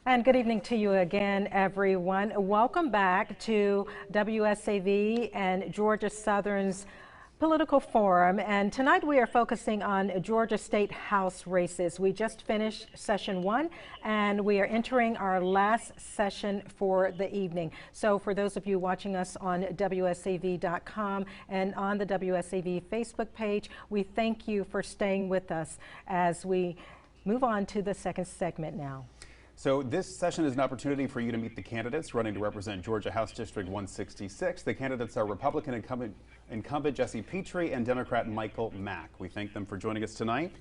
And good evening to you again, everyone. Welcome back to WSAV and Georgia Southern's Political Forum. And tonight we are focusing on Georgia State House races. We just finished session 1 and we are entering our last session for the evening. So for those of you watching us on WSAV.com and on the WSAV Facebook page, we thank you for staying with us as we move on to the second segment now. So this session is an opportunity for you to meet the candidates running to represent Georgia House District 166. The candidates are Republican incumbent Jesse Petry and Democrat Michael Mack. We thank them for joining us tonight.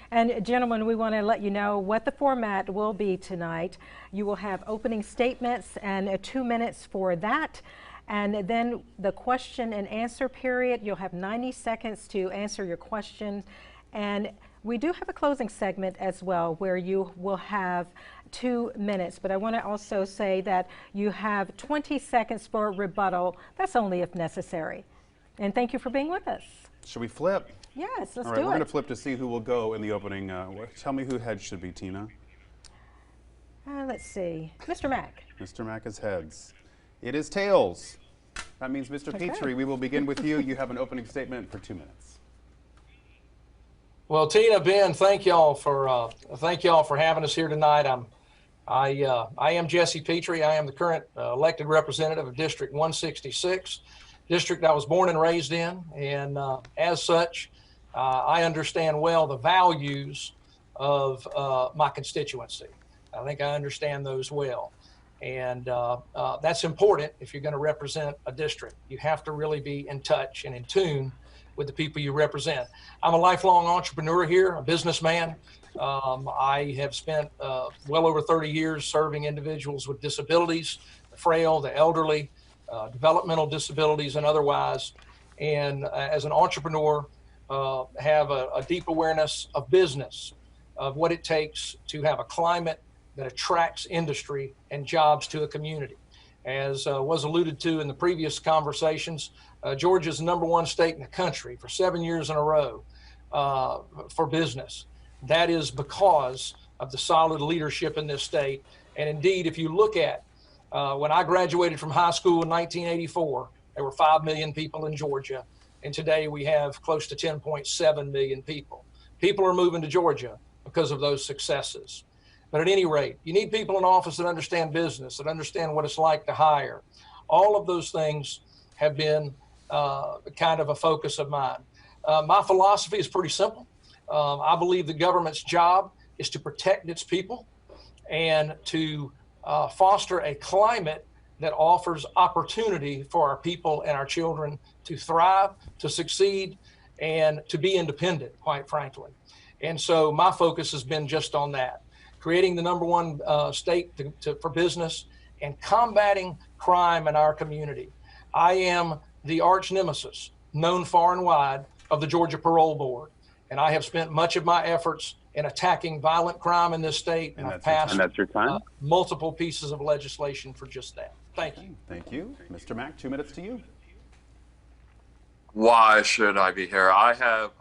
And gentlemen, we want to let you know what the format will be tonight. You will have opening statements and 2 minutes for that. And then the question and answer period, you'll have 90 seconds to answer your question. And we do have a closing segment as well where you will have 2 minutes, but I want to also say that you have 20 seconds for rebuttal. That's only if necessary. And thank you for being with us. Should we flip? Yes, let's do it. All right, we're going to flip to see who will go in the opening. Tell me who heads should be, Tina. Let's see. Mr. Mack. Mr. Mack is heads. It is tails. That means Mr. Petry, we will begin with you. You have an opening statement for 2 minutes. Well, Tina, Ben, thank y'all for having us here tonight. I am Jesse Petry. I am the current elected representative of District 166, district I was born and raised in, and as such, I understand well the values of my constituency. I think I understand those well, and that's important if you're going to represent a district. You have to really be in touch and in tune with the people you represent. I'm a lifelong entrepreneur here, a businessman. I have spent well over 30 years serving individuals with disabilities, the frail, the elderly, developmental disabilities and otherwise. And as an entrepreneur, have a deep awareness of business, of what it takes to have a climate that attracts industry and jobs to a community. As was alluded to in the previous conversations, Georgia is the #1 state in the country for 7 years in a row for business. That is because of the solid leadership in this state. And indeed, if you look at when I graduated from high school in 1984, there were 5 million people in Georgia. And today we have close to 10.7 million people. People are moving to Georgia because of those successes. But at any rate, you need people in office that understand business, that understand what it's like to hire. All of those things have been kind of a focus of mine. My philosophy is pretty simple. I believe the government's job is to protect its people and to foster a climate that offers opportunity for our people and our children to thrive, to succeed, and to be independent, quite frankly. And so my focus has been just on that. Creating the #1 state for business and combating crime in our community. I am the arch nemesis, known far and wide, of the Georgia Parole Board. And I have spent much of my efforts in attacking violent crime in this state. And I've passed multiple pieces of legislation for just that. Thank you. Thank you. Mr. Mack, 2 minutes to you. Why should I be here? I have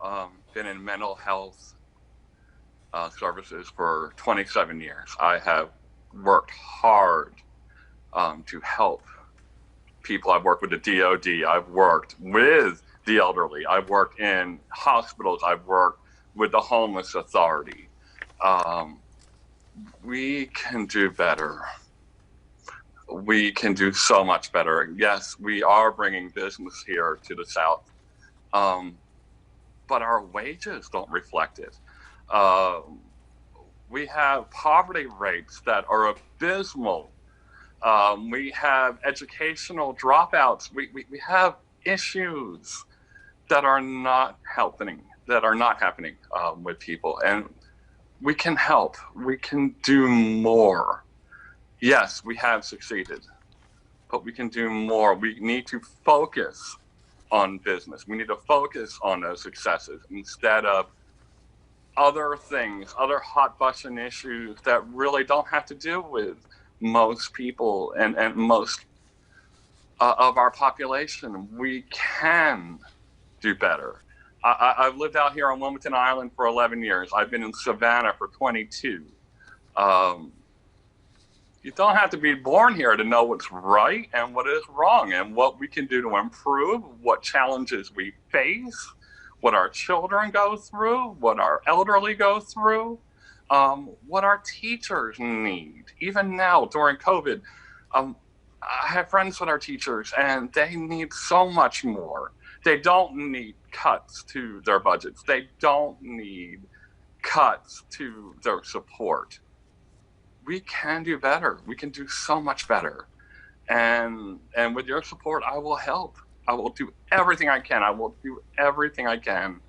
been in mental health services for 27 years. I have worked hard to help people. I've worked with the DOD. I've worked with the elderly. I've worked in hospitals. I've worked with the Homeless Authority. We can do better. We can do so much better. Yes, we are bringing business here to the South, but our wages don't reflect it. We have poverty rates that are abysmal. We have educational dropouts. We have issues that are not happening with people, and we can help. We can do more. Yes, we have succeeded, but we can do more. We need to focus on business. We need to focus on those successes instead of other things, other hot button issues that really don't have to do with most people and most of our population. We can do better. I've lived out here on Wilmington Island for 11 years. I've been in Savannah for 22. You don't have to be born here to know what's right and what is wrong and what we can do to improve, what challenges we face, what our children go through, what our elderly go through, what our teachers need. Even now during COVID, I have friends that are teachers and they need so much more. They don't need cuts to their budgets. They don't need cuts to their support. We can do better. We can do so much better. And with your support, I will help. I will do everything I can. I will do everything I can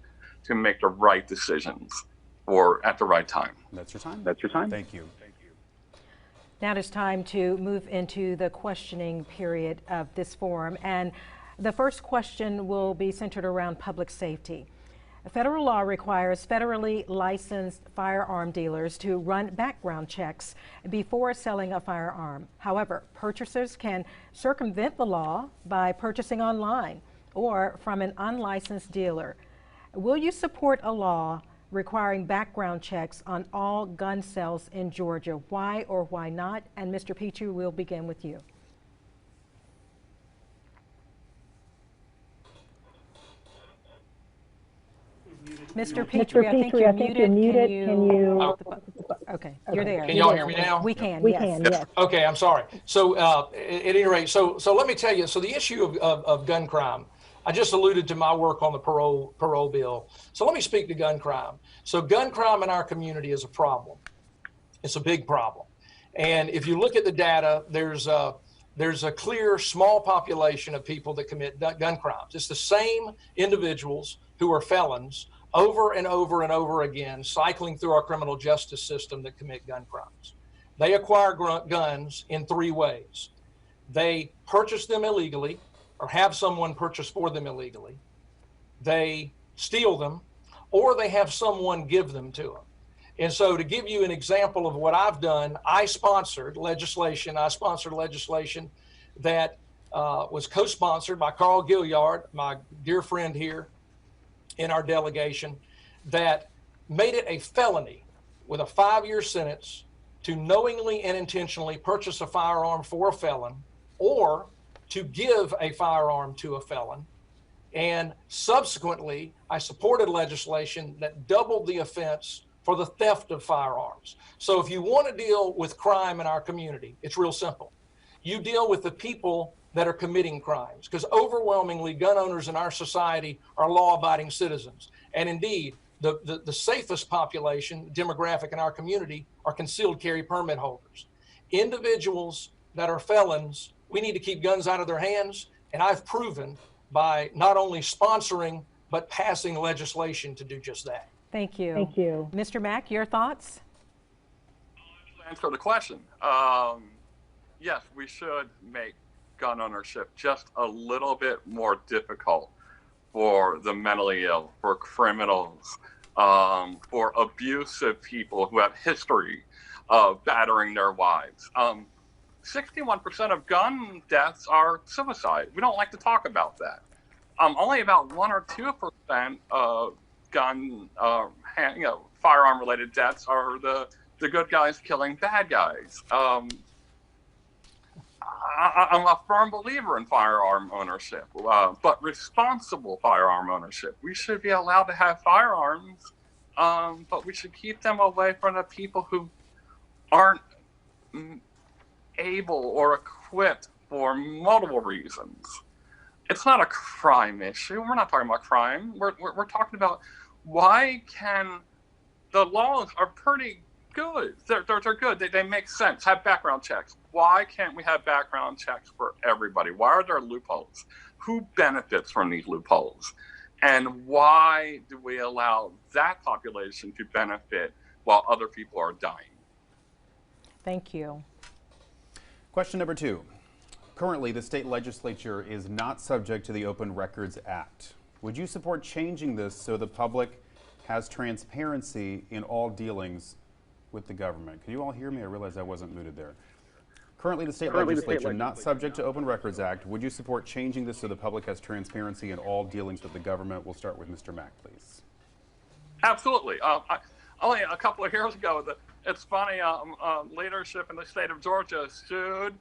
to make the right decisions or at the right time. That's your time. That's your time. Thank you. Now it is time to move into the questioning period of this forum. And the first question will be centered around public safety. Federal law requires federally licensed firearm dealers to run background checks before selling a firearm. However, purchasers can circumvent the law by purchasing online or from an unlicensed dealer. Will you support a law requiring background checks on all gun sales in Georgia? Why or why not? And Mr. Petry, we'll begin with you. Mr. Petry, I think you're muted. Can you? Okay, you're there. Can y'all hear me now? We can, We yes. can, yes. Okay, I'm sorry. So at any rate, so let me tell you, so the issue of gun crime, I just alluded to my work on the parole bill. So let me speak to gun crime. So gun crime in our community is a problem. It's a big problem. And if you look at the data, there's a clear small population of people that commit gun crimes. It's the same individuals who are felons over and over and over again, cycling through our criminal justice system that commit gun crimes. They acquire guns in three ways. They purchase them illegally or have someone purchase for them illegally. They steal them, or they have someone give them to them. And so to give you an example of what I've done, I sponsored legislation that was co-sponsored by Carl Gilliard, my dear friend here in our delegation, that made it a felony with a 5-year sentence to knowingly and intentionally purchase a firearm for a felon or to give a firearm to a felon. And subsequently, I supported legislation that doubled the offense for the theft of firearms. So if you want to deal with crime in our community, it's real simple. You deal with the people that are committing crimes, because overwhelmingly gun owners in our society are law-abiding citizens. And indeed, the safest population demographic in our community are concealed carry permit holders. Individuals that are felons, we need to keep guns out of their hands. And I've proven by not only sponsoring, but passing legislation to do just that. Thank you. Thank you. Mr. Mack, your thoughts? To answer the question, yes, we should make gun ownership just a little bit more difficult for the mentally ill, for criminals, for abusive people who have history of battering their wives. 61% of gun deaths are suicide. We don't like to talk about that. Only about 1 or 2% of gun, firearm-related deaths are the good guys killing bad guys. I'm a firm believer in firearm ownership, but responsible firearm ownership. We should be allowed to have firearms, but we should keep them away from the people who aren't able or equipped for multiple reasons. It's not a crime issue. We're not talking about crime. We're talking about why can the laws are pretty good. They're good. They make sense. Have background checks. Why can't we have background checks for everybody? Why are there loopholes? Who benefits from these loopholes? And why do we allow that population to benefit while other people are dying? Thank you. Question number 2. Currently, the state legislature is not subject to the Open Records Act. Would you support changing this so the public has transparency in all dealings with the government? Can you all hear me? I realized I wasn't muted there. Currently, the state legislature not subject to Open Records Act. Would you support changing this so the public has transparency in all dealings with the government? We'll start with Mr. Mack, please. Absolutely. Only a couple of years ago, it's funny. Leadership in the state of Georgia sued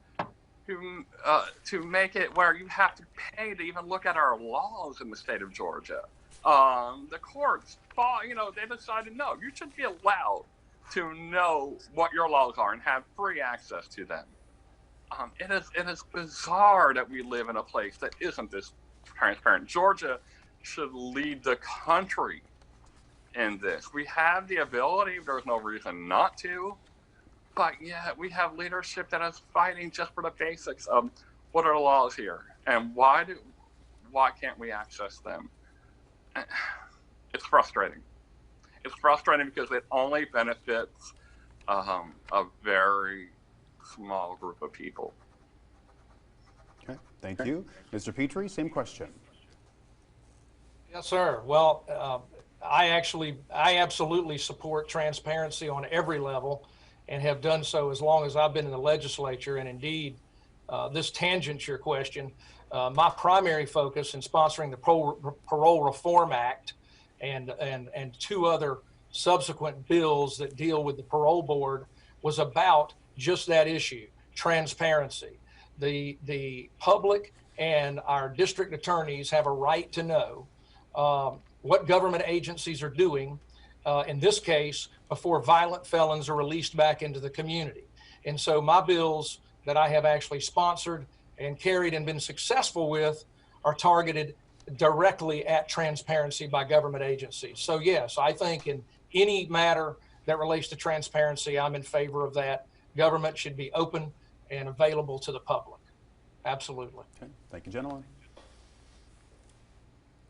to make it where you have to pay to even look at our laws in the state of Georgia. The courts, they decided no, you should be allowed to know what your laws are and have free access to them. It is bizarre that we live in a place that isn't this transparent. Georgia should lead the country in this. We have the ability, there's no reason not to, but yet we have leadership that is fighting just for the basics of what are the laws here and why can't we access them? It's frustrating. It's frustrating because it only benefits a very small group of people. Okay, thank you. Mr. Petry, same question. Yes, sir. Well, I absolutely support transparency on every level and have done so as long as I've been in the legislature. And indeed, this tangents your question. My primary focus in sponsoring the Parole Reform Act and two other subsequent bills that deal with the parole board was about just that issue, transparency. The public and our district attorneys have a right to know what government agencies are doing, in this case, before violent felons are released back into the community. And so my bills that I have actually sponsored and carried and been successful with are targeted directly at transparency by government agencies. So yes, I think in any matter that relates to transparency, I'm in favor of that. Government should be open and available to the public. Absolutely. Okay. Thank you, gentlemen.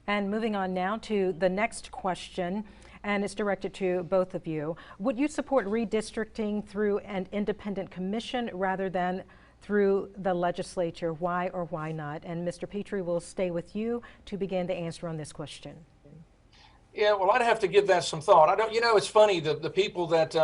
And moving on now to the next question, and it's directed to both of you. Would you support redistricting through an independent commission rather than through the legislature? Why or why not? And Mr. Petry, will stay with you to begin the answer on this question. Yeah, well, I'd have to give that some thought. I don't, it's funny, the people that,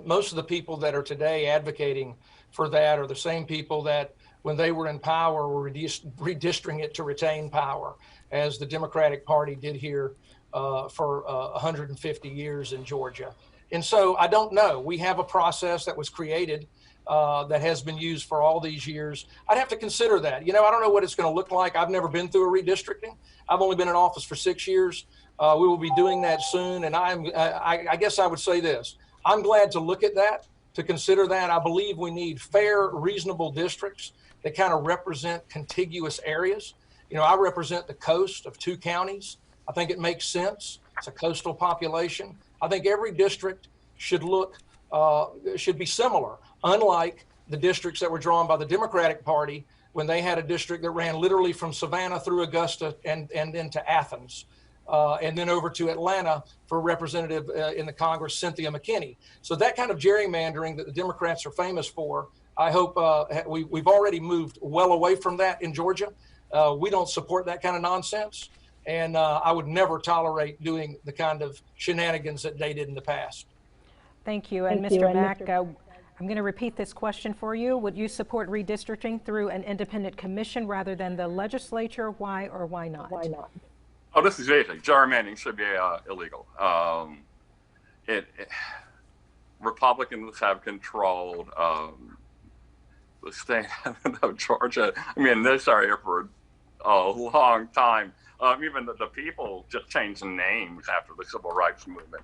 most of the people that are today advocating for that are the same people that when they were in power were redistricting it to retain power, as the Democratic Party did here for 150 years in Georgia. And so I don't know. We have a process that was created that has been used for all these years. I'd have to consider that. I don't know what it's going to look like. I've never been through a redistricting. I've only been in office for 6 years. We will be doing that soon. And I guess I would say this. I'm glad to look at that, to consider that. I believe we need fair, reasonable districts that kind of represent contiguous areas. I represent the coast of 2 counties. I think it makes sense. It's a coastal population. I think every district should be similar, unlike the districts that were drawn by the Democratic Party when they had a district that ran literally from Savannah through Augusta and into Athens, and then over to Atlanta for Representative in the Congress, Cynthia McKinney. So that kind of gerrymandering that the Democrats are famous for, I hope we've already moved well away from that in Georgia. We don't support that kind of nonsense. And I would never tolerate doing the kind of shenanigans that they did in the past. Thank you. And Mr. Mack, I'm going to repeat this question for you. Would you support redistricting through an independent commission rather than the legislature? Why or why not? Why not? Oh, this is easy. Gerrymandering should be illegal. Republicans have controlled the state of Georgia, in this area for a long time. Even the people just changed names after the Civil Rights Movement.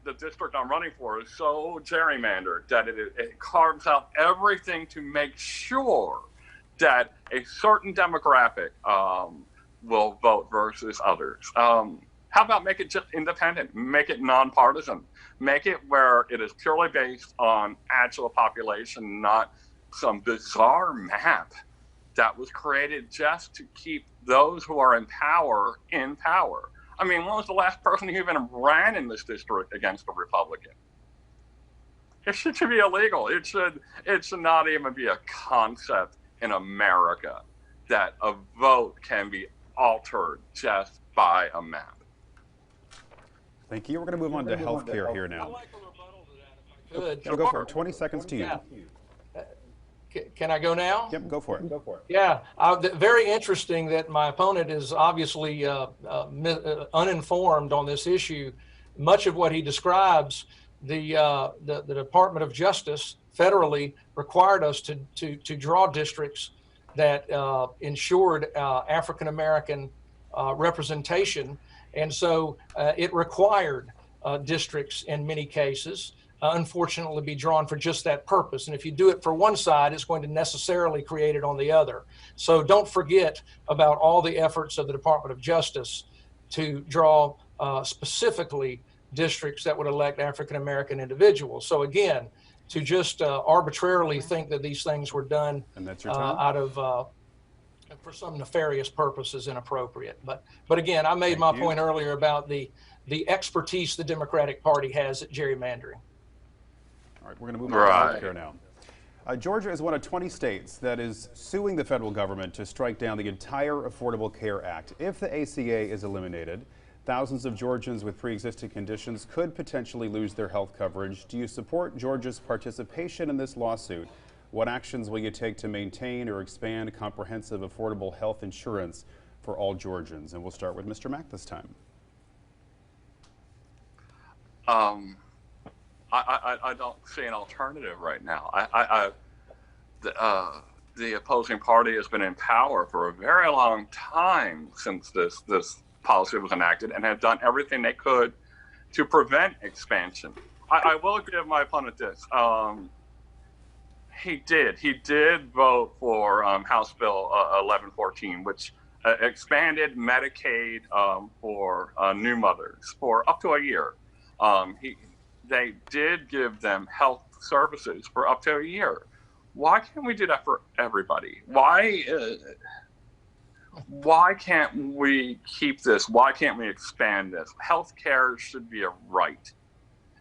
The district I'm running for is so gerrymandered that it carves out everything to make sure that a certain demographic will vote versus others. How about make it just independent, make it nonpartisan, make it where it is purely based on actual population, not some bizarre map that was created just to keep those who are in power in power. When was the last person who even ran in this district against a Republican? It should be illegal. It should not even be a concept in America that a vote can be altered just by a map. Thank you. We're going to move on to healthcare here now. I'd like a rebuttal to that if I could. Go for it. 20 seconds to you. Yeah. Can I go now? Yep, go for it. Yeah, very interesting that my opponent is obviously uninformed on this issue, much of what he describes, the Department of Justice federally required us to draw districts that ensured African American representation, and so it required districts in many cases, unfortunately, be drawn for just that purpose. And if you do it for one side, it's going to necessarily create it on the other. So don't forget about all the efforts of the Department of Justice to draw specifically districts that would elect African American individuals. So again, to just arbitrarily think that these things were done out of for some nefarious purpose is inappropriate. But again, I made my point earlier about the expertise the Democratic Party has at gerrymandering. All right, we're going to move on to healthcare now. Georgia is one of 20 states that is suing the federal government to strike down the entire Affordable Care Act. If the ACA is eliminated, thousands of Georgians with pre-existing conditions could potentially lose their health coverage. Do you support Georgia's participation in this lawsuit? What actions will you take to maintain or expand comprehensive affordable health insurance for all Georgians? And we'll start with Mr. Mack this time. I don't see an alternative right now. The opposing party has been in power for a very long time since this policy was enacted, and have done everything they could to prevent expansion. I will give my opponent this. He did vote for House Bill 1114, which expanded Medicaid for new mothers for up to a year. They did give them health services for up to a year. Why can't we do that for everybody? Why can't we keep this? Why can't we expand this? Healthcare should be a right.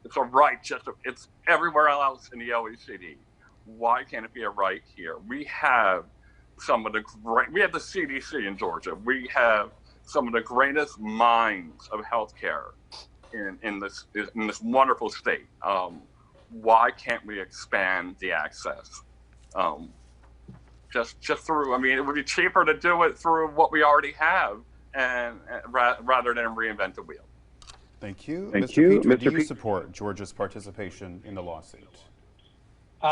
It's a right, it's everywhere else in the OECD. Why can't it be a right here? We have we have the CDC in Georgia. We have some of the greatest minds of healthcare in this wonderful state. Why can't we expand the access? Just through, I mean, it would be cheaper to do it through what we already have, and rather than reinvent the wheel. Thank you. Mr. Petry, do you support Georgia's participation in the lawsuit?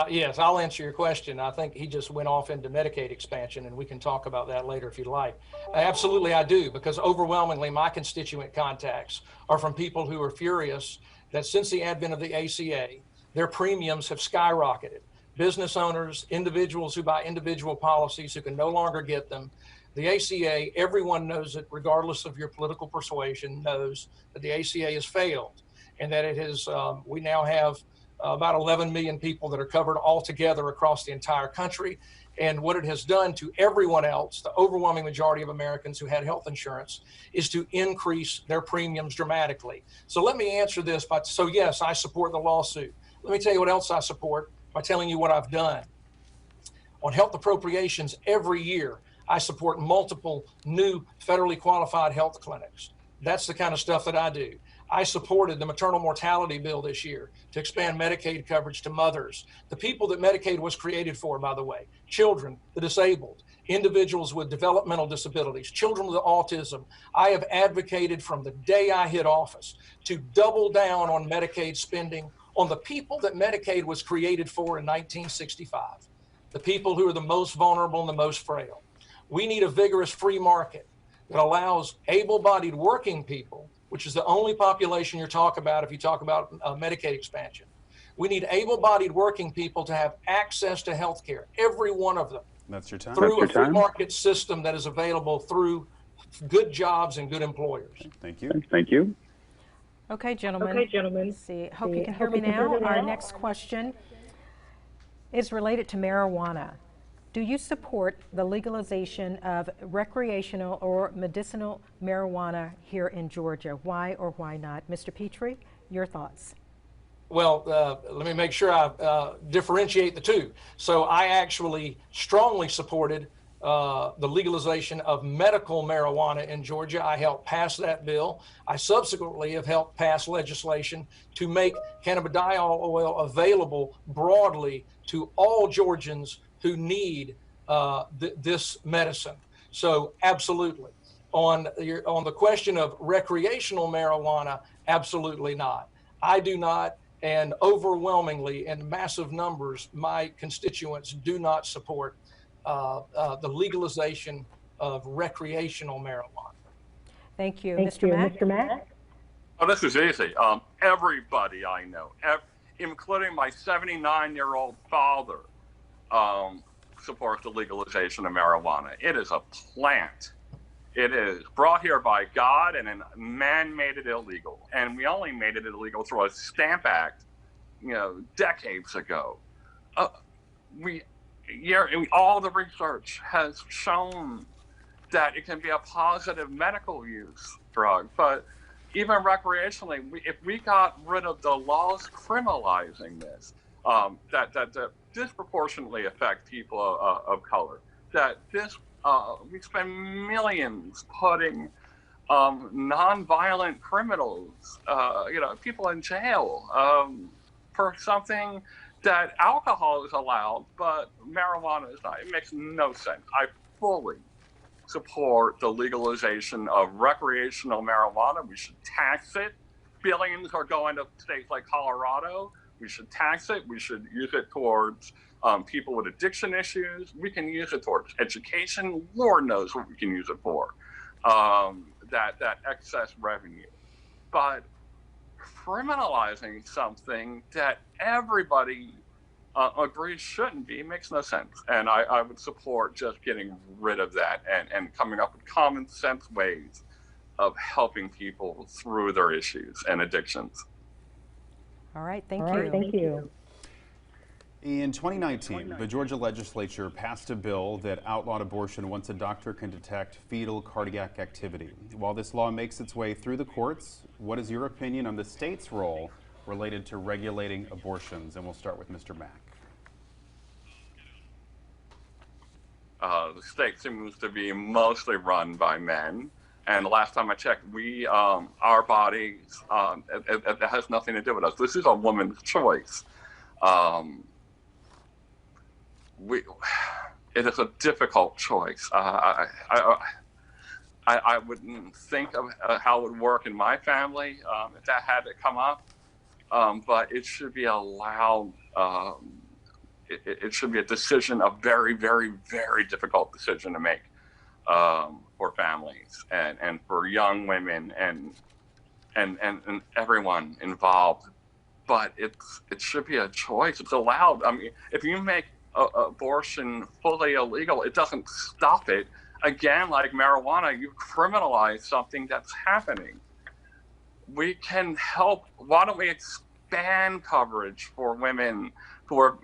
Yes, I'll answer your question. I think he just went off into Medicaid expansion, and we can talk about that later if you'd like. Absolutely, I do, because overwhelmingly my constituent contacts are from people who are furious that since the advent of the ACA, their premiums have skyrocketed. Business owners, individuals who buy individual policies who can no longer get them. The ACA, everyone knows it, regardless of your political persuasion, knows that the ACA has failed, and that it has, we now have about 11 million people that are covered altogether across the entire country. And what it has done to everyone else, the overwhelming majority of Americans who had health insurance, is to increase their premiums dramatically. So let me answer this so yes, I support the lawsuit. Let me tell you what else I support by telling you what I've done. On health appropriations, every year, I support multiple new federally qualified health clinics. That's the kind of stuff that I do. I supported the maternal mortality bill this year to expand Medicaid coverage to mothers. The people that Medicaid was created for, by the way, children, the disabled, individuals with developmental disabilities, children with autism. I have advocated from the day I hit office to double down on Medicaid spending on the people that Medicaid was created for in 1965, the people who are the most vulnerable and the most frail. We need a vigorous free market that allows able-bodied working people, which is the only population you're talking about if you talk about Medicaid expansion. We need able-bodied working people to have access to health care, every one of them. That's your time. Through a free market system that is available through good jobs and good employers. Thank you. Thank you. Okay, gentlemen. Let's see. Hope you can hear me now. Our next question is related to marijuana. Do you support the legalization of recreational or medicinal marijuana here in Georgia? Why or why not? Mr. Petry, your thoughts. Well, let me make sure I differentiate the two. So I actually strongly supported the legalization of medical marijuana in Georgia. I helped pass that bill. I subsequently have helped pass legislation to make cannabidiol oil available broadly to all Georgians who need this medicine. So absolutely. On the question of recreational marijuana, Absolutely not. I do not, and overwhelmingly in massive numbers, my constituents do not support the legalization of recreational marijuana. Thank you. Thank Mr. you. Mack? Mr. Mack? Oh, this is easy. Everybody I know, including my 79-year-old father, supports the legalization of marijuana. It is a plant. It is brought here by God, and then man made it illegal. And we only made it illegal through a Stamp Act, decades ago. All the research has shown that it can be a positive medical use drug, but even recreationally, if we got rid of the laws criminalizing this, that disproportionately affect people of color, we spend millions putting non-violent criminals, people in jail for something that alcohol is allowed, but marijuana is not. It makes no sense. I fully support the legalization of recreational marijuana. We should tax it. Billions are going to states like Colorado. We should tax it. We should use it towards people with addiction issues. We can use it towards education. Lord knows what we can use it for, that excess revenue. But criminalizing something that everybody agrees shouldn't be makes no sense. And I would support just getting rid of that and coming up with common sense ways of helping people through their issues and addictions. All right, thank All right, you. thank you. In 2019, the Georgia legislature passed a bill that outlawed abortion once a doctor can detect fetal cardiac activity. While this law makes its way through the courts, what is your opinion on the state's role related to regulating abortions? And we'll start with Mr. Mack. The state seems to be mostly run by men. And the last time I checked, our bodies, it has nothing to do with us. This is a woman's choice. It is a difficult choice. I wouldn't think of how it would work in my family if that had to come up, but it should be allowed. It should be a decision, a very, very, very difficult decision to make for families and for young women and everyone involved. But it should be a choice. It's allowed. I mean, if you make abortion fully illegal, it doesn't stop it. Again, like marijuana, you criminalize something that's happening. We can help. Why don't we expand coverage for women who are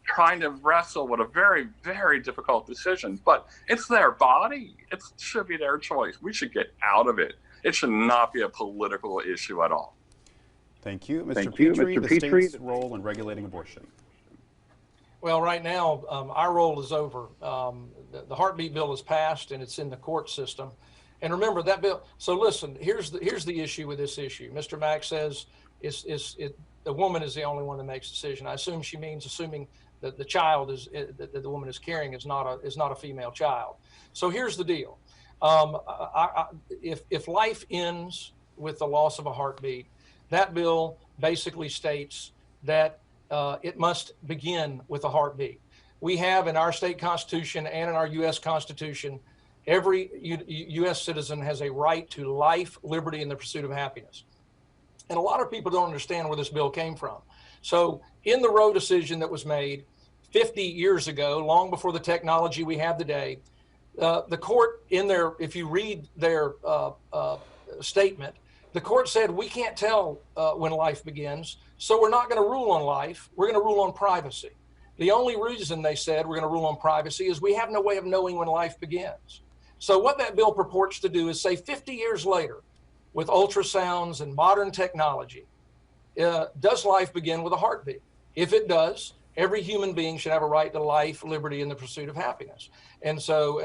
trying to wrestle with a very, very difficult decision? But it's their body. It should be their choice. We should get out of it. It should not be a political issue at all. Thank you. Mr. Petry, the state's role in regulating abortion. Well, right now, our role is over. The heartbeat bill is passed and it's in the court system. And remember that bill. So listen, here's the issue with this issue. Mr. Mack says the woman is the only one that makes the decision. I assume she means assuming that the child that the woman is carrying is not a female child. So here's the deal. If life ends with the loss of a heartbeat, that bill basically states that it must begin with a heartbeat. We have in our state constitution and in our U.S. Constitution, every U.S. citizen has a right to life, liberty, and the pursuit of happiness. And a lot of people don't understand where this bill came from. So in the Roe decision that was made 50 years ago, long before the technology we have today, the court if you read their statement, the court said, we can't tell when life begins, so we're not going to rule on life. We're going to rule on privacy. The only reason they said we're going to rule on privacy is we have no way of knowing when life begins. So what that bill purports to do is say 50 years later, with ultrasounds and modern technology, does life begin with a heartbeat? If it does, every human being should have a right to life, liberty, and the pursuit of happiness. And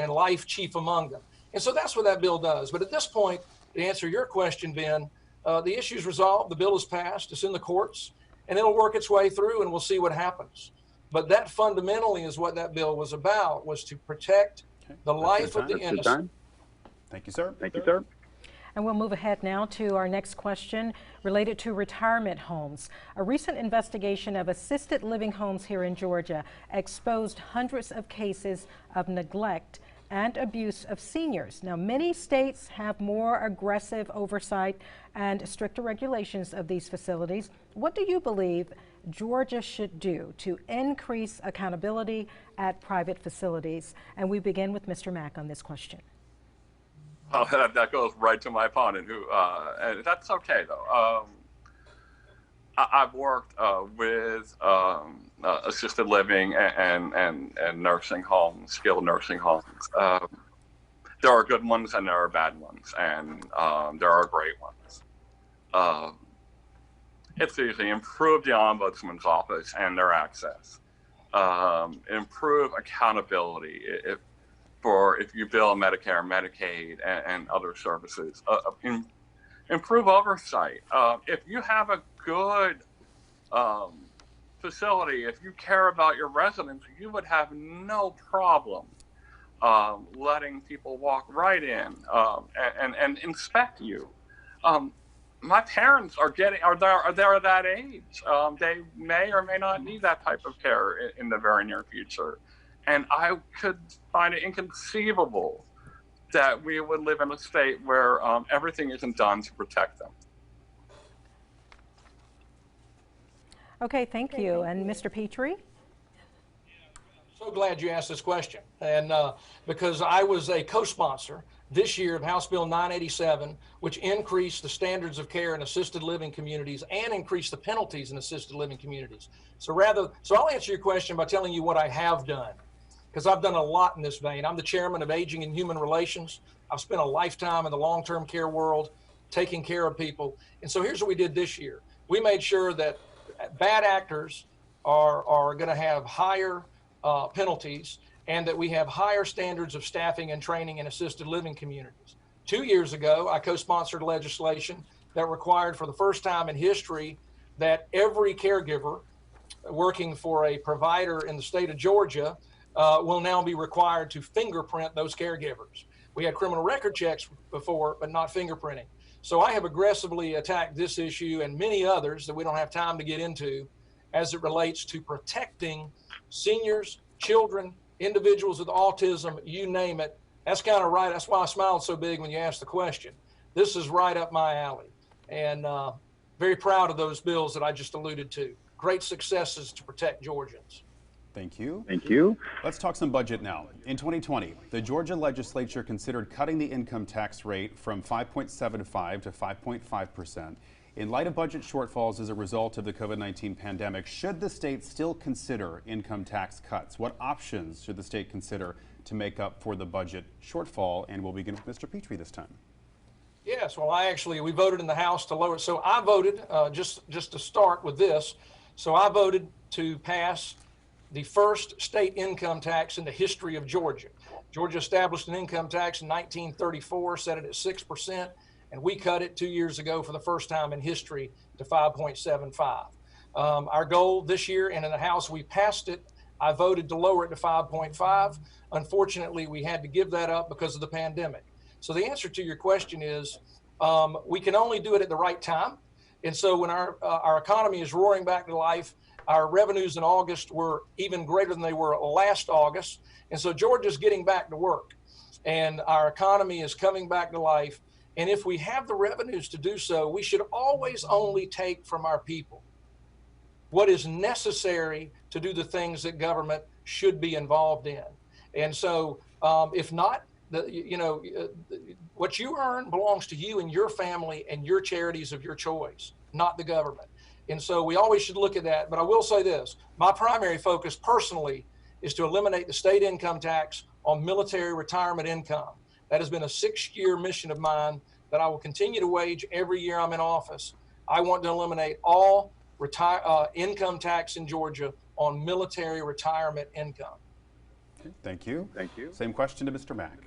life chief among them. And so that's what that bill does. But at this point, to answer your question, Ben, the issue's resolved, the bill is passed, it's in the courts, and it'll work its way through and we'll see what happens. But that fundamentally is what that bill was about, was to protect the life of the innocent. Thank you, sir. Thank you, sir. And we'll move ahead now to our next question related to retirement homes. A recent investigation of assisted living homes here in Georgia exposed hundreds of cases of neglect and abuse of seniors. Now, many states have more aggressive oversight and stricter regulations of these facilities. What do you believe Georgia should do to increase accountability at private facilities? And we begin with Mr. Mack on this question. Oh, that goes right to my opponent, and that's okay though. I've worked with assisted living and nursing homes, skilled nursing homes. There are good ones and there are bad ones, and there are great ones. It's easy. Improve the Ombudsman's office and their access. Improve accountability. If you bill Medicare, Medicaid, and other services. Improve oversight. If you have a good facility, if you care about your residents, you would have no problem letting people walk right in and inspect you. My parents are they're that age. They may or may not need that type of care in the very near future. And I could find it inconceivable that we would live in a state where everything isn't done to protect them. Okay, thank you. And Mr. Petry? So glad you asked this question. And because I was a co-sponsor this year of House Bill 987, which increased the standards of care in assisted living communities and increased the penalties in assisted living communities. So I'll answer your question by telling you what I have done, because I've done a lot in this vein. I'm the chairman of Aging and Human Relations. I've spent a lifetime in the long-term care world, taking care of people. And so here's what we did this year. We made sure that bad actors are going to have higher penalties, and that we have higher standards of staffing and training in assisted living communities. 2 years ago, I co-sponsored legislation that required, for the first time in history, that every caregiver working for a provider in the state of Georgia will now be required to fingerprint those caregivers. We had criminal record checks before, but not fingerprinting. So I have aggressively attacked this issue and many others that we don't have time to get into as it relates to protecting seniors, children, individuals with autism, you name it. That's kind of right. That's why I smiled so big when you asked the question. This is right up my alley, and very proud of those bills that I just alluded to. Great successes to protect Georgians. Thank you. Thank you. Let's talk some budget now. In 2020, the Georgia legislature considered cutting the income tax rate from 5.75 to 5.5%. In light of budget shortfalls as a result of the COVID-19 pandemic, should the state still consider income tax cuts? What options should the state consider to make up for the budget shortfall? And we'll begin with Mr. Petry this time. Yes, well, we voted in the House to lower it. So I voted, just to start with this, so I voted to pass the first state income tax in the history of Georgia. Georgia established an income tax in 1934, set it at 6%. And we cut it 2 years ago for the first time in history to 5.75. Our goal this year, and in the House we passed it, I voted to lower it to 5.5. Unfortunately, we had to give that up because of the pandemic. So the answer to your question is we can only do it at the right time. And so when our economy is roaring back to life, our revenues in August were even greater than they were last August. And so Georgia's getting back to work, and our economy is coming back to life. And if we have the revenues to do so, we should always only take from our people what is necessary to do the things that government should be involved in. And so if not, what you earn belongs to you and your family and your charities of your choice, not the government. And so we always should look at that. But I will say this, my primary focus personally is to eliminate the state income tax on military retirement income. That has been a 6-year mission of mine that I will continue to wage every year I'm in office. I want to eliminate all income tax in Georgia on military retirement income. Okay, thank you. Thank you. Same question to Mr. Mack.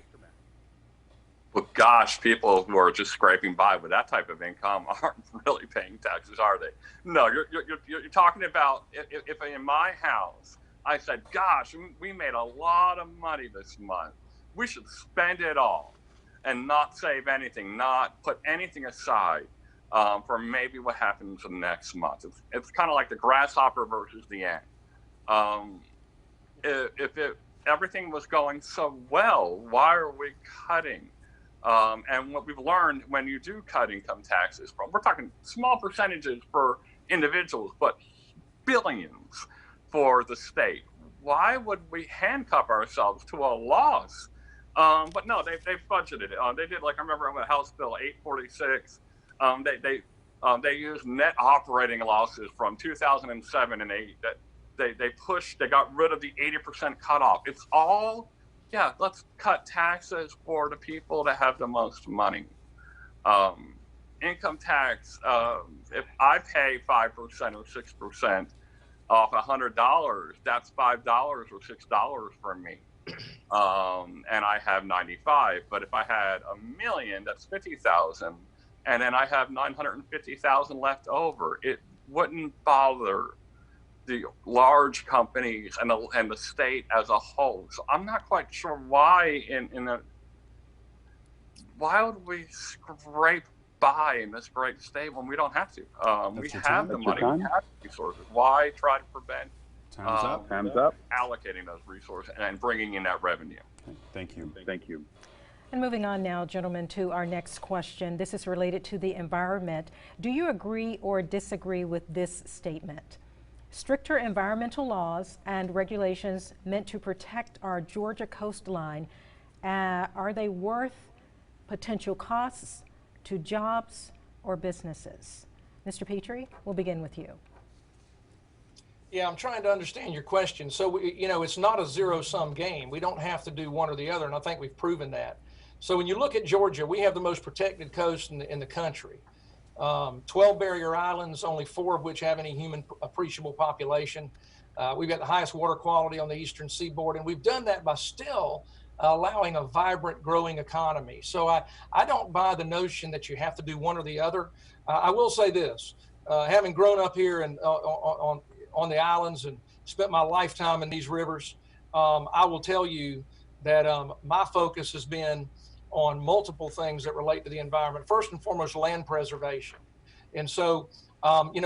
Well, gosh, people who are just scraping by with that type of income aren't really paying taxes, are they? No, you're talking about if in my house I said, gosh, we made a lot of money this month, we should spend it all. and not save anything, not put anything aside for maybe what happens the next month. It's kind of like the grasshopper versus the ant. If everything was going so well, why are we cutting? And what we've learned when you do cut income taxes, we're talking small percentages for individuals, but billions for the state. Why would we handcuff ourselves to a loss? But no, they budgeted it. They did, like, I remember with House Bill 846, they used net operating losses from 2007 and 8 that they got rid of the 80% cutoff. It's all, yeah, let's cut taxes for the people that have the most money. Income tax, if I pay 5% or 6% off $100, that's $5 or $6 for me. And I have 95, but if I had $1 million, that's 50,000. And then I have 950,000 left over. It wouldn't bother the large companies and the state as a whole. So I'm not quite sure why why would we scrape by in this great state when we don't have to? We have the money, we have the resources. Why try to prevent Time's up. allocating those resources and bringing in that revenue? Okay. Thank you. Thank you. And moving on now, gentlemen, to our next question. This is related to the environment. Do you agree or disagree with this statement? Stricter environmental laws and regulations meant to protect our Georgia coastline, are they worth potential costs to jobs or businesses? Mr. Petry, we'll begin with you. Yeah, I'm trying to understand your question. So, it's not a zero-sum game. We don't have to do one or the other, and I think we've proven that. So when you look at Georgia, we have the most protected coast in the country. 12 barrier islands, only 4 of which have any human appreciable population. We've got the highest water quality on the eastern seaboard, and we've done that by still allowing a vibrant, growing economy. So I don't buy the notion that you have to do one or the other. I will say this, having grown up here and on the islands and spent my lifetime in these rivers, I will tell you that my focus has been on multiple things that relate to the environment. First and foremost, land preservation. And so,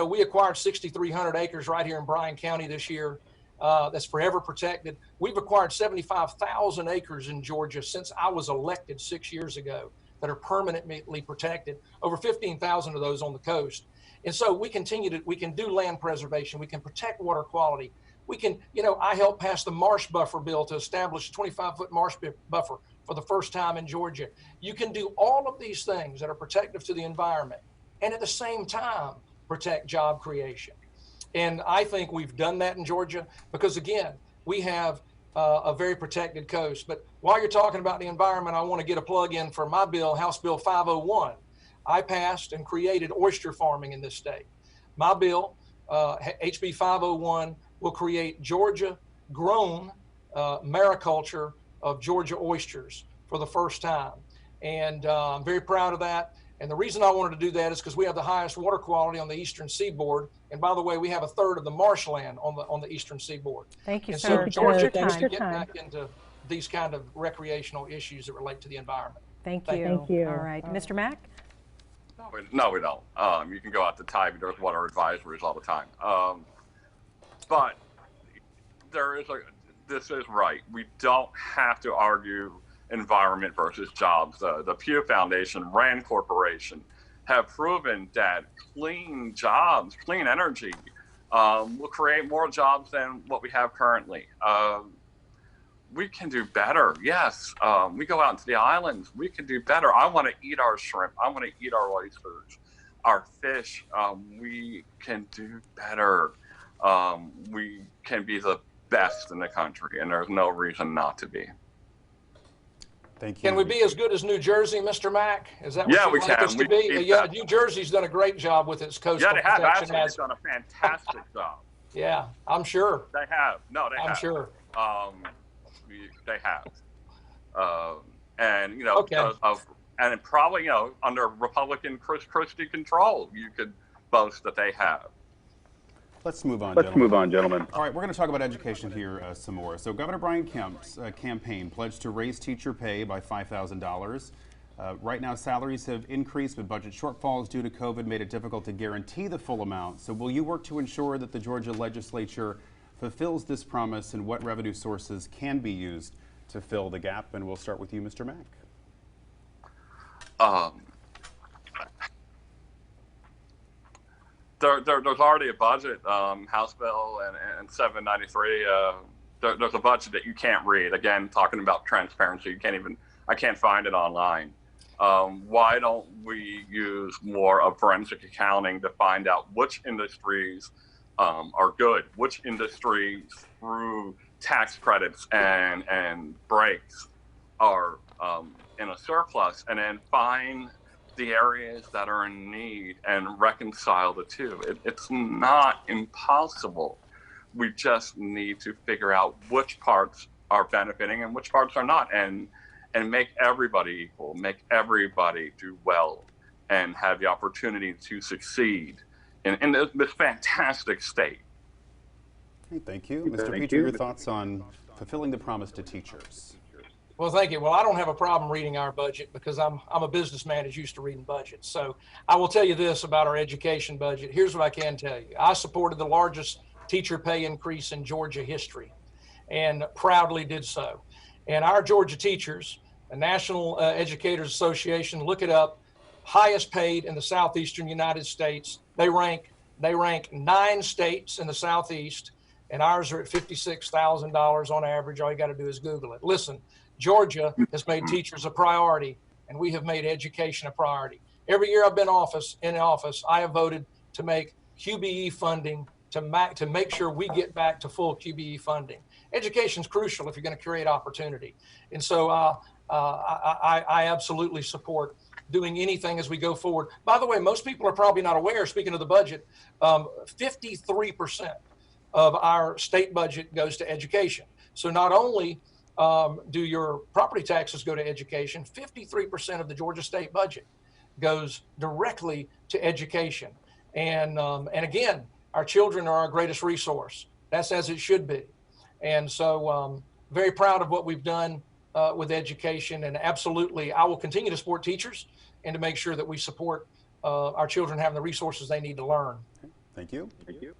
we acquired 6,300 acres right here in Bryan County this year. That's forever protected. We've acquired 75,000 acres in Georgia since I was elected 6 years ago that are permanently protected, over 15,000 of those on the coast. And so we can do land preservation. We can protect water quality. We can, I helped pass the marsh buffer bill to establish a 25-foot marsh buffer for the first time in Georgia. You can do all of these things that are protective to the environment and at the same time protect job creation. And I think we've done that in Georgia because, again, we have a very protected coast. But while you're talking about the environment, I want to get a plug in for my bill, House Bill 501. I passed and created oyster farming in this state. My bill, HB 501, will create Georgia-grown mariculture of Georgia oysters for the first time. And I'm very proud of that. And the reason I wanted to do that is because we have the highest water quality on the eastern seaboard. And by the way, we have a third of the marshland on the eastern seaboard. Thank you, and sir. so Georgia Thanks can for get time. back into these kind of recreational issues that relate to the environment. Thank you. Thank you. All right, Mr. Mack? No, we don't. You can go out to Tybee. There's water advisories all the time. But this is right. We don't have to argue environment versus jobs. The Pew Foundation, Rand Corporation have proven that clean jobs, clean energy will create more jobs than what we have currently. We can do better. Yes, we go out into the islands. We can do better. I want to eat our shrimp. I want to eat our oysters, our fish. We can do better. We can be the best in the country, and there's no reason not to be. Thank you. Can we be as good as New Jersey, Mr. Mack? Is that what Yeah, you'd we like can. us to be? Yeah, New Jersey's done a great job with its coastal Yeah, they have. protection. Actually, they've done a fantastic job. Yeah, I'm sure. They have. No, they have. I'm sure. They have. And, Okay. because of, and probably, under Republican Chris Christie control, you could boast that they have. Let's move on, Let's move on, gentlemen. All right, we're going to talk about education here some more. So Governor Brian Kemp's campaign pledged to raise teacher pay by $5,000. Right now, salaries have increased, but budget shortfalls due to COVID made it difficult to guarantee the full amount. So will you work to ensure that the Georgia legislature fulfills this promise, and what revenue sources can be used to fill the gap? And we'll start with you, Mr. Mack. There's already a budget, House Bill and 793. There's a budget that you can't read. Again, talking about transparency, I can't find it online. Why don't we use more of forensic accounting to find out which industries are good, which industries through tax credits and breaks are in a surplus, and then find the areas that are in need and reconcile the two. It's not impossible. We just need to figure out which parts are benefiting and which parts are not, and make everybody equal, make everybody do well, and have the opportunity to succeed in this fantastic state. Okay, thank you. Mr. Petry, your thoughts on fulfilling the promise to teachers? Well, thank you. Well, I don't have a problem reading our budget because I'm a businessman who's used to reading budgets. So I will tell you this about our education budget. Here's what I can tell you. I supported the largest teacher pay increase in Georgia history, and proudly did so. And our Georgia teachers, the National Educators Association, look it up, highest paid in the southeastern United States. They rank 9 states in the southeast, and ours are at $56,000 on average. All you got to do is Google it. Listen, Georgia has made teachers a priority, and we have made education a priority. Every year I've been in office, I have voted to make QBE funding to make sure we get back to full QBE funding. Education is crucial if you're going to create opportunity. And so I absolutely support doing anything as we go forward. By the way, most people are probably not aware, speaking of the budget, 53% of our state budget goes to education. So not only do your property taxes go to education, 53% of the Georgia state budget goes directly to education. And again, our children are our greatest resource. That's as it should be. And so very proud of what we've done with education, and absolutely I will continue to support teachers and to make sure that we support our children having the resources they need to learn. Thank you. Thank you.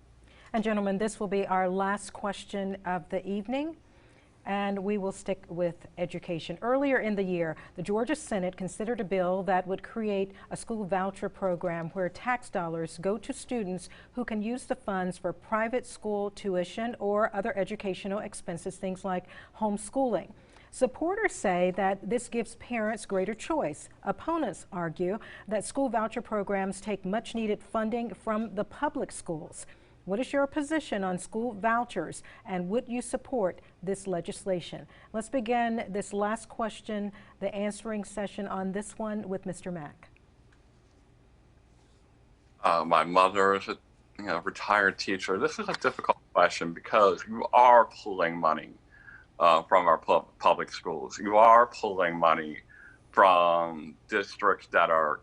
And gentlemen, this will be our last question of the evening, and we will stick with education. Earlier in the year, the Georgia Senate considered a bill that would create a school voucher program where tax dollars go to students who can use the funds for private school tuition or other educational expenses, things like homeschooling. Supporters say that this gives parents greater choice. Opponents argue that school voucher programs take much needed funding from the public schools. What is your position on school vouchers, and would you support this legislation? Let's begin this last question, the answering session on this one, with Mr. Mack. My mother is a retired teacher. This is a difficult question because you are pulling money from our public schools. You are pulling money from districts that are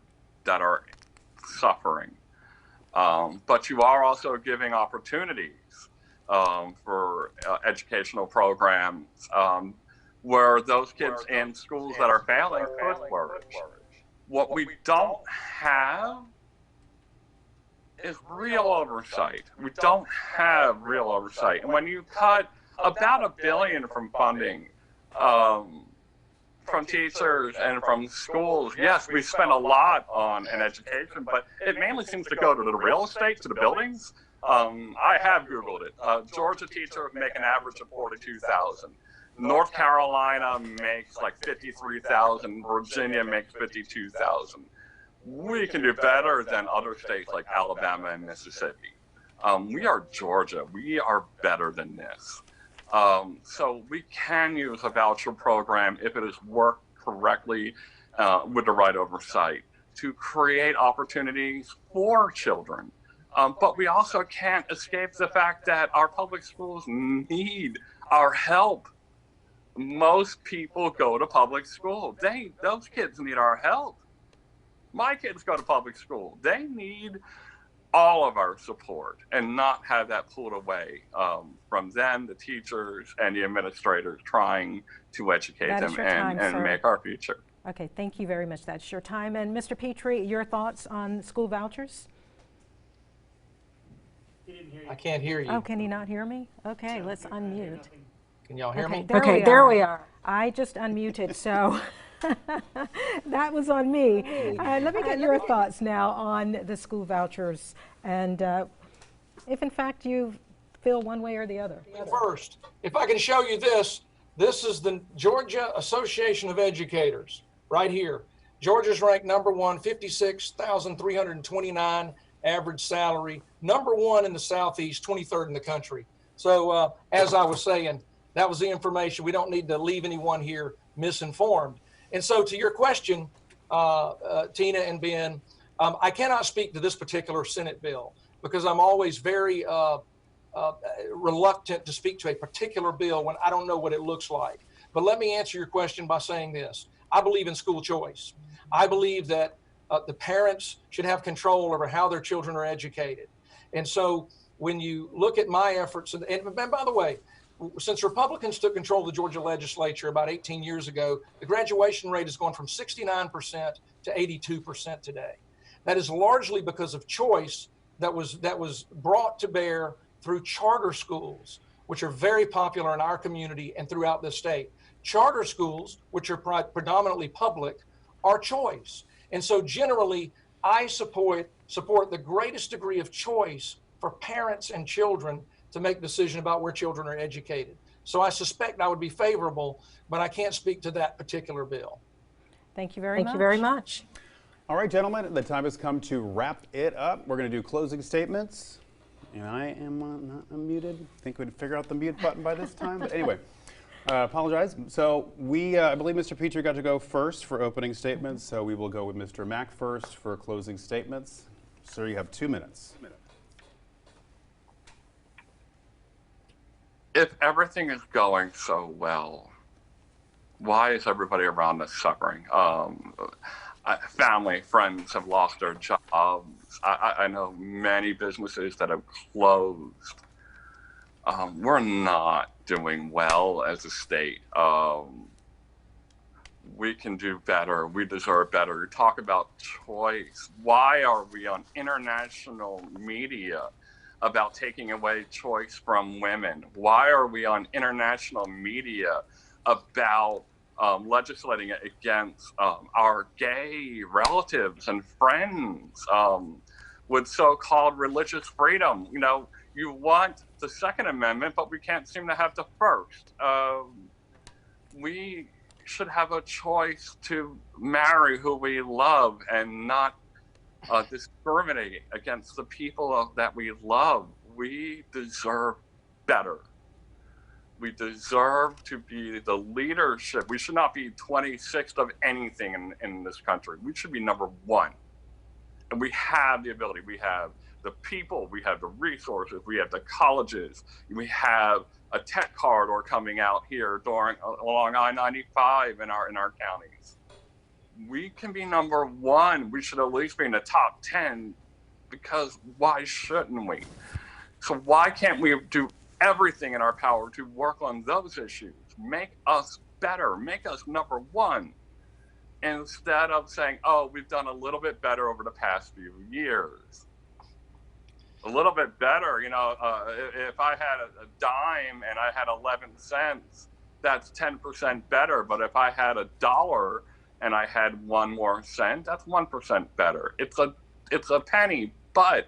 suffering. But you are also giving opportunities for educational programs where those kids in schools that are failing could flourish. What we don't have is real oversight. We don't have real oversight. And when you cut about $1 billion from funding from teachers and from schools, yes, we spend a lot on an education, but it mainly seems to go to the real estate, to the buildings. I have Googled it. Georgia teachers make an average of $42,000. North Carolina makes like $53,000. Virginia makes $52,000. We can do better than other states like Alabama and Mississippi. We are Georgia. We are better than this. So we can use a voucher program if it is worked correctly with the right oversight to create opportunities for children. But we also can't escape the fact that our public schools need our help. Most people go to public school. Those kids need our help. My kids go to public school. They need all of our support, and not have that pulled away from them, the teachers and the administrators trying to educate them and make our future. Okay, thank you very much. That's your time. And Mr. Petry, your thoughts on school vouchers? I can't hear you. Oh, can he not hear me? Okay, let's unmute. Can y'all hear me? There we are. I just unmuted, so that was on me. Let me get your thoughts now on the school vouchers, and if in fact you feel one way or the other. First, if I can show you this, this is the Georgia Association of Educators right here. Georgia's ranked number one, 56,329 average salary, number one in the Southeast, 23rd in the country. So as I was saying, that was the information. We don't need to leave anyone here misinformed. And so to your question, Tina and Ben, I cannot speak to this particular Senate bill because I'm always very reluctant to speak to a particular bill when I don't know what it looks like. But let me answer your question by saying this. I believe in school choice. I believe that the parents should have control over how their children are educated. And so when you look at my efforts, and by the way, since Republicans took control of the Georgia legislature about 18 years ago, the graduation rate has gone from 69% to 82% today. That is largely because of choice that was brought to bear through charter schools, which are very popular in our community and throughout the state. Charter schools, which are predominantly public, are choice. And so generally, I support the greatest degree of choice for parents and children to make decisions about where children are educated. So I suspect I would be favorable, but I can't speak to that particular bill. Thank you very much. All right, gentlemen, the time has come to wrap it up. We're going to do closing statements. And I am not unmuted. I think we'd figure out the mute button by this time. But anyway, apologize. So I believe Mr. Petry got to go first for opening statements. So we will go with Mr. Mack first for closing statements. Sir, you have 2 minutes. If everything is going so well, why is everybody around us suffering? Family, friends have lost their jobs. I know many businesses that have closed. We're not doing well as a state. We can do better. We deserve better. You talk about choice. Why are we on international media about taking away choice from women? Why are we on international media about legislating against our gay relatives and friends with so-called religious freedom? You know, you want the Second Amendment, but we can't seem to have the first. We should have a choice to marry who we love and not discriminate against the people that we love. We deserve better. We deserve to be the leadership. We should not be 26th of anything in this country. We should be number one. And we have the ability. We have the people. We have the resources. We have the colleges. We have a tech corridor coming out here along I-95 in our counties. We can be number one. We should at least be in the top 10 because why shouldn't we? So why can't we do everything in our power to work on those issues, make us better, make us number one, instead of saying, oh, we've done a little bit better over the past few years. A little bit better, you know, if I had a dime and I had 11 cents, that's 10% better. But if I had $1 and I had 1 more cent, that's 1% better. It's a penny, but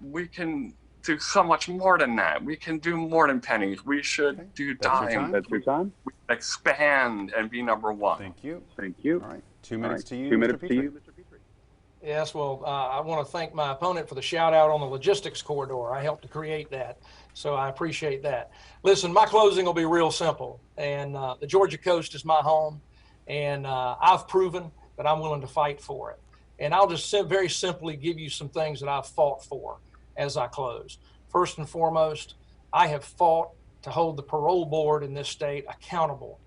we can do so much more than that. We can do more than pennies. We should do dimes. That's your time. Expand and be number one. Thank you. Thank you. All right. 2 minutes to you, 2 Mr. minutes Petry. to you, Mr. Petry. Yes, well, I want to thank my opponent for the shout out on the logistics corridor. I helped to create that, so I appreciate that. Listen, my closing will be real simple, and the Georgia coast is my home, and I've proven that I'm willing to fight for it. And I'll just very simply give you some things that I've fought for as I close. First and foremost, I have fought to hold the parole board in this state accountable.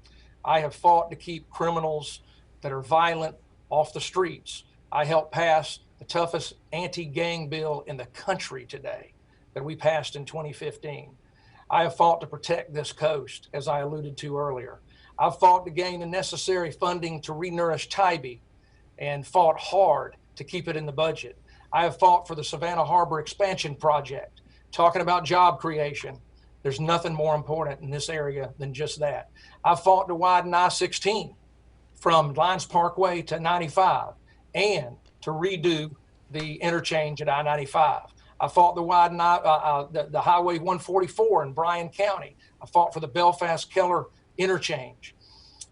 I have fought to keep criminals that are violent off the streets. I helped pass the toughest anti-gang bill in the country today that we passed in 2015. I have fought to protect this coast, as I alluded to earlier. I've fought to gain the necessary funding to re-nourish Tybee and fought hard to keep it in the budget. I have fought for the Savannah Harbor expansion project, talking about job creation. There's nothing more important in this area than just that. I've fought to widen I-16 from Lions Parkway to 95 and to redo the interchange at I-95. I fought to widen the Highway 144 in Bryan County. I fought for the Belfast-Keller interchange.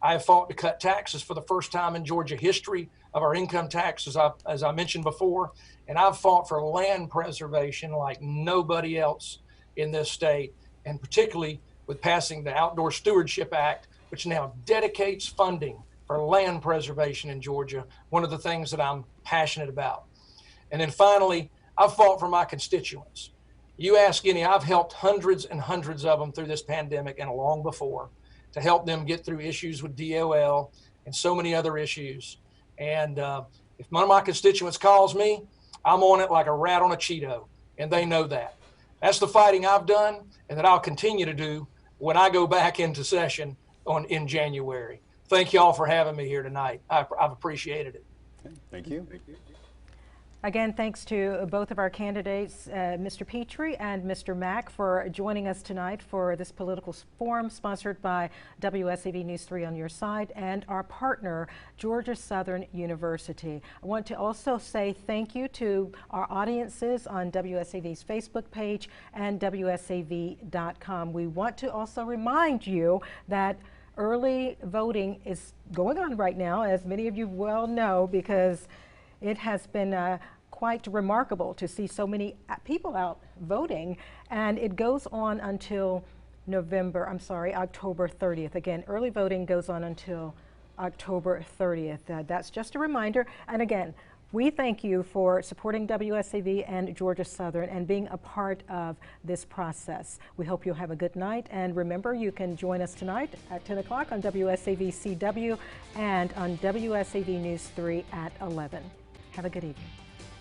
I have fought to cut taxes for the first time in Georgia history of our income tax, as I mentioned before. And I've fought for land preservation like nobody else in this state, and particularly with passing the Outdoor Stewardship Act, which now dedicates funding for land preservation in Georgia, one of the things that I'm passionate about. And then finally, I've fought for my constituents. You ask any, I've helped hundreds and hundreds of them through this pandemic and long before to help them get through issues with DOL and so many other issues. And if one of my constituents calls me, I'm on it like a rat on a Cheeto, and they know that. That's the fighting I've done and that I'll continue to do when I go back into session in January. Thank you all for having me here tonight. I've appreciated it. Okay, thank you. Thank you. Again, thanks to both of our candidates, Mr. Petry and Mr. Mack, for joining us tonight for this political forum sponsored by WSAV News 3 on your side and our partner, Georgia Southern University. I want to also say thank you to our audiences on WSAV's Facebook page and WSAV.com. We want to also remind you that early voting is going on right now, as many of you well know, because it has been quite remarkable to see so many people out voting, and it goes on until October 30th. Again, early voting goes on until October 30th. That's just a reminder. And again, we thank you for supporting WSAV and Georgia Southern and being a part of this process. We hope you'll have a good night. And remember, you can join us tonight at 10 o'clock on WSAV CW and on WSAV News 3 at 11. Have a good evening.